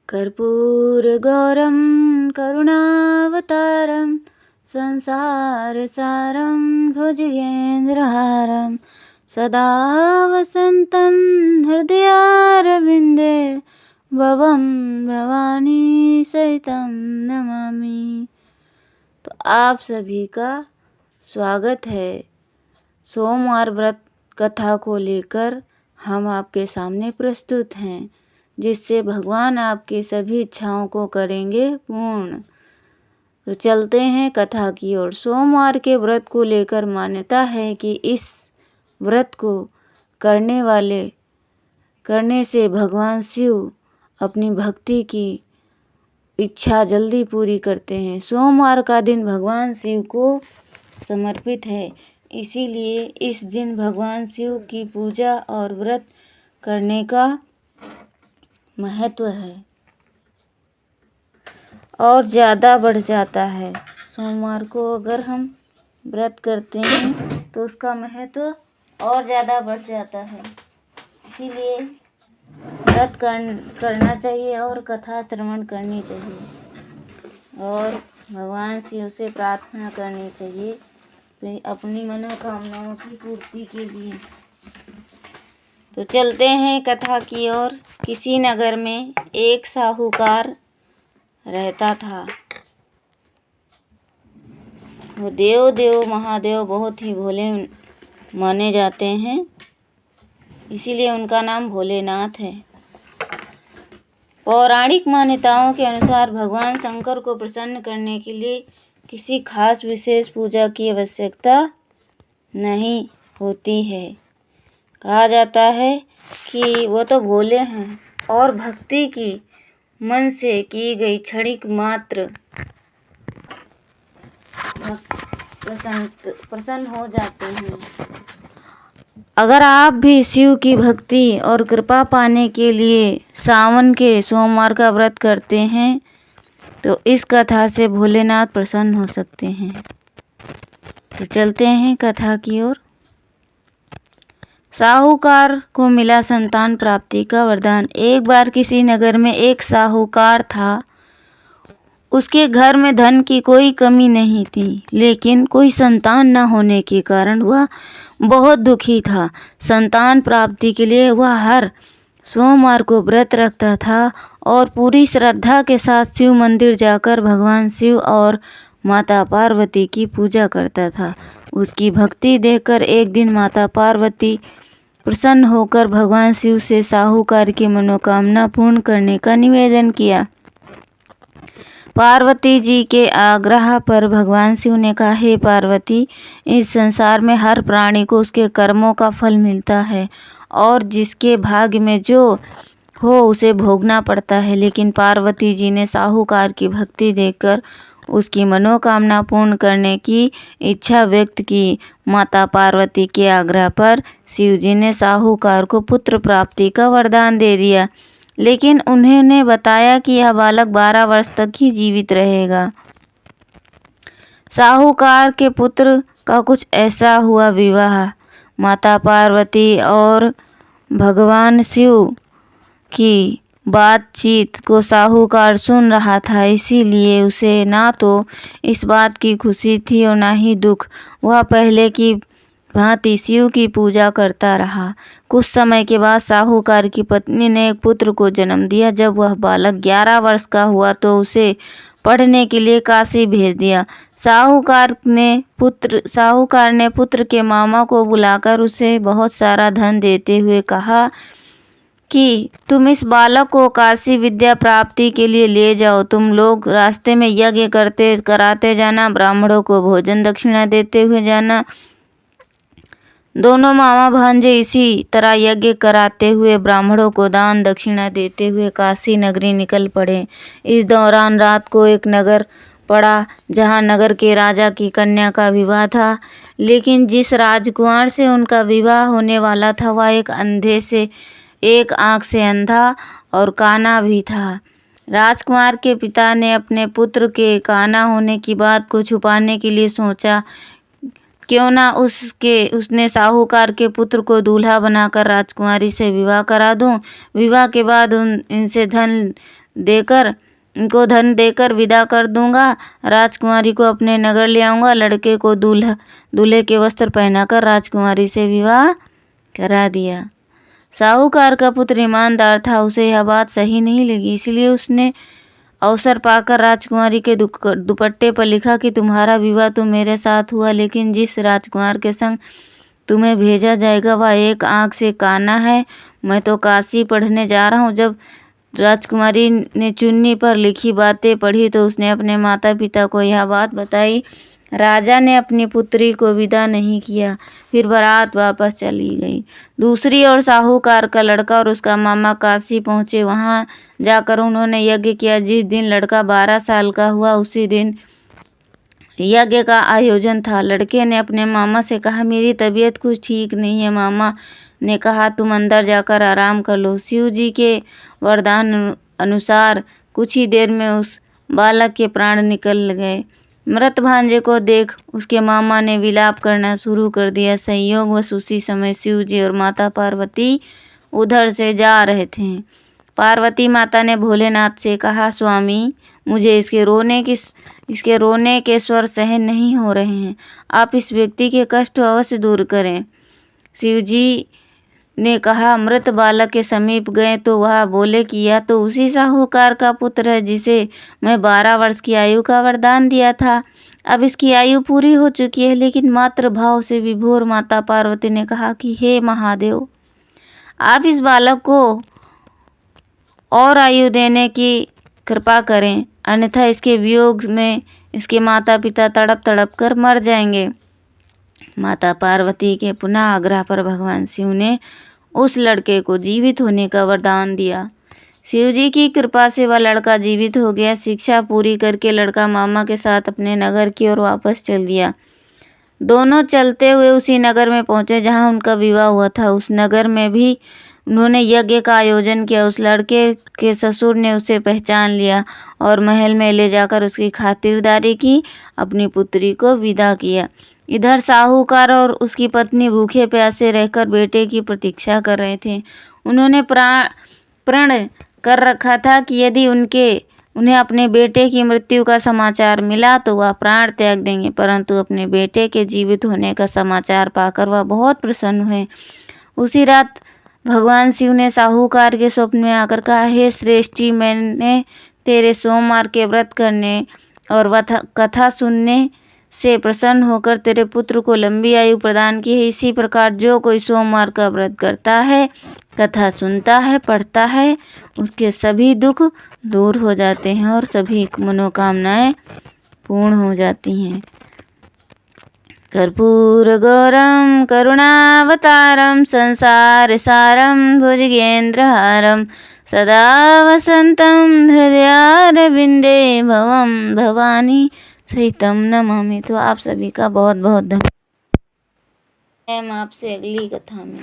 कर्पूरगौरं करुणावतारं संसारसारं भुजगेन्द्रहारं सदा वसन्तं हृदयारविन्दे भवं भवानी सहितं नमामि। तो आप सभी का स्वागत है। सोमवार व्रत कथा को लेकर हम आपके सामने प्रस्तुत हैं, जिससे भगवान आपकी सभी इच्छाओं को करेंगे पूर्ण। तो चलते हैं कथा की ओर। सोमवार के व्रत को लेकर मान्यता है कि इस व्रत को करने से भगवान शिव अपनी भक्ति की इच्छा जल्दी पूरी करते हैं। सोमवार का दिन भगवान शिव को समर्पित है, इसीलिए इस दिन भगवान शिव की पूजा और व्रत करने का महत्व है और ज़्यादा बढ़ जाता है। सोमवार को अगर हम व्रत करते हैं तो उसका महत्व और ज़्यादा बढ़ जाता है, इसीलिए व्रत करना चाहिए और कथा श्रवण करनी चाहिए और भगवान शिव से प्रार्थना करनी चाहिए अपनी मनोकामनाओं की पूर्ति के लिए। तो चलते हैं कथा की ओर। किसी नगर में एक साहूकार रहता था। वो देव महादेव बहुत ही भोले माने जाते हैं, इसीलिए उनका नाम भोलेनाथ है। पौराणिक मान्यताओं के अनुसार भगवान शंकर को प्रसन्न करने के लिए किसी खास विशेष पूजा की आवश्यकता नहीं होती है। कहा जाता है कि वो तो भोले हैं और भक्ति की मन से की गई क्षणिक मात्र प्रसन्न हो जाते हैं। अगर आप भी शिव की भक्ति और कृपा पाने के लिए सावन के सोमवार का व्रत करते हैं तो इस कथा से भोलेनाथ प्रसन्न हो सकते हैं। तो चलते हैं कथा की ओर। साहूकार को मिला संतान प्राप्ति का वरदान। एक बार किसी नगर में एक साहूकार था। उसके घर में धन की कोई कमी नहीं थी, लेकिन कोई संतान न होने के कारण वह बहुत दुखी था। संतान प्राप्ति के लिए वह हर सोमवार को व्रत रखता था और पूरी श्रद्धा के साथ शिव मंदिर जाकर भगवान शिव और माता पार्वती की पूजा करता था। उसकी भक्ति देखकर एक दिन माता पार्वती प्रसन्न होकर भगवान शिव से साहूकार की मनोकामना पूर्ण करने का निवेदन किया। पार्वती जी के आग्रह पर भगवान शिव ने कहा, हे पार्वती, इस संसार में हर प्राणी को उसके कर्मों का फल मिलता है और जिसके भाग्य में जो हो उसे भोगना पड़ता है। लेकिन पार्वती जी ने साहूकार की भक्ति देखकर उसकी मनोकामना पूर्ण करने की इच्छा व्यक्त की। माता पार्वती के आग्रह पर शिव जी ने साहूकार को पुत्र प्राप्ति का वरदान दे दिया, लेकिन उन्होंने बताया कि यह बालक 12 वर्ष तक ही जीवित रहेगा। साहूकार के पुत्र का कुछ ऐसा हुआ विवाह। माता पार्वती और भगवान शिव की बातचीत को साहूकार सुन रहा था, इसीलिए उसे ना तो इस बात की खुशी थी और ना ही दुख। वह पहले की भांति शिव की पूजा करता रहा। कुछ समय के बाद साहूकार की पत्नी ने एक पुत्र को जन्म दिया। जब वह बालक 11 वर्ष का हुआ तो उसे पढ़ने के लिए काशी भेज दिया। साहूकार ने पुत्र के मामा को बुलाकर उसे बहुत सारा धन देते हुए कहा कि तुम इस बालक को काशी विद्या प्राप्ति के लिए ले जाओ। तुम लोग रास्ते में यज्ञ कराते जाना, ब्राह्मणों को भोजन दक्षिणा देते हुए जाना। दोनों मामा भांजे इसी तरह यज्ञ कराते हुए ब्राह्मणों को दान दक्षिणा देते हुए काशी नगरी निकल पड़े। इस दौरान रात को एक नगर पड़ा जहाँ नगर के राजा की कन्या का विवाह था, लेकिन जिस राजकुमार से उनका विवाह होने वाला था वह एक आंख से अंधा और काना भी था। राजकुमार के पिता ने अपने पुत्र के काना होने की बात को छुपाने के लिए सोचा, क्यों ना उसने साहूकार के पुत्र को दूल्हा बनाकर राजकुमारी से विवाह करा दूं। विवाह के बाद इनसे धन देकर उनको धन देकर विदा कर दूंगा। राजकुमारी को अपने नगर ले आऊँगा। लड़के को दूल्हे के वस्त्र पहनाकर राजकुमारी से विवाह करा दिया। साहूकार का पुत्र ईमानदार था, उसे यह बात सही नहीं लगी, इसलिए उसने अवसर पाकर राजकुमारी के दुपट्टे पर लिखा कि तुम्हारा विवाह तो मेरे साथ हुआ, लेकिन जिस राजकुमार के संग तुम्हें भेजा जाएगा वह एक आंख से काना है। मैं तो काशी पढ़ने जा रहा हूँ। जब राजकुमारी ने चुन्नी पर लिखी बातें पढ़ी तो उसने अपने माता पिता को यह बात बताई। राजा ने अपनी पुत्री को विदा नहीं किया, फिर बारात वापस चली गई। दूसरी ओर साहूकार का लड़का और उसका मामा काशी पहुँचे। वहाँ जाकर उन्होंने यज्ञ किया। जिस दिन लड़का 12 साल का हुआ उसी दिन यज्ञ का आयोजन था। लड़के ने अपने मामा से कहा, मेरी तबीयत कुछ ठीक नहीं है। मामा ने कहा, तुम अंदर जाकर आराम कर लो। शिव जी के वरदान अनुसार कुछ ही देर में उस बालक के प्राण निकल गए। मृत भांजे को देख उसके मामा ने विलाप करना शुरू कर दिया। संयोगवश उसी समय शिव जी और माता पार्वती उधर से जा रहे थे। पार्वती माता ने भोलेनाथ से कहा, स्वामी, मुझे इसके रोने के स्वर सहन नहीं हो रहे हैं। आप इस व्यक्ति के कष्ट अवश्य दूर करें। शिव जी ने कहा, मृत बालक के समीप गए तो वह बोले कि यह तो उसी साहूकार का पुत्र है जिसे मैं 12 वर्ष की आयु का वरदान दिया था। अब इसकी आयु पूरी हो चुकी है। लेकिन मातृ भाव से विभोर माता पार्वती ने कहा कि हे महादेव, आप इस बालक को और आयु देने की कृपा करें, अन्यथा इसके वियोग में इसके माता पिता तड़प तड़प कर मर जाएंगे। माता पार्वती के पुनः आग्रह पर भगवान शिव ने उस लड़के को जीवित होने का वरदान दिया। शिव जी की कृपा से वह लड़का जीवित हो गया। शिक्षा पूरी करके लड़का मामा के साथ अपने नगर की ओर वापस चल दिया। दोनों चलते हुए उसी नगर में पहुंचे जहां उनका विवाह हुआ था। उस नगर में भी उन्होंने यज्ञ का आयोजन किया। उस लड़के के ससुर ने उसे पहचान लिया और महल में ले जाकर उसकी खातिरदारी की, अपनी पुत्री को विदा किया। इधर साहूकार और उसकी पत्नी भूखे प्यासे रहकर बेटे की प्रतीक्षा कर रहे थे। उन्होंने प्रण कर रखा था कि यदि उन्हें अपने बेटे की मृत्यु का समाचार मिला तो वह प्राण त्याग देंगे, परंतु अपने बेटे के जीवित होने का समाचार पाकर वह बहुत प्रसन्न हुए। उसी रात भगवान शिव ने साहूकार के स्वप्न में आकर कहा, हे श्रेष्ठी, मैंने तेरे सोमवार के व्रत करने और कथा सुनने से प्रसन्न होकर तेरे पुत्र को लंबी आयु प्रदान की है। इसी प्रकार जो कोई सोमवार का व्रत करता है, कथा सुनता है, पढ़ता है, उसके सभी दुख दूर हो जाते हैं और सभी मनोकामनाएं पूर्ण हो जाती हैं। कर्पूरगौरम करुणावतारम संसार सारम भुजगेन्द्रहारम सदा वसंतम हृदयारविंदे भवम भवानी सहितम नमामि। तो आप सभी का बहुत बहुत धन्यवाद। मैं आपसे अगली कथा में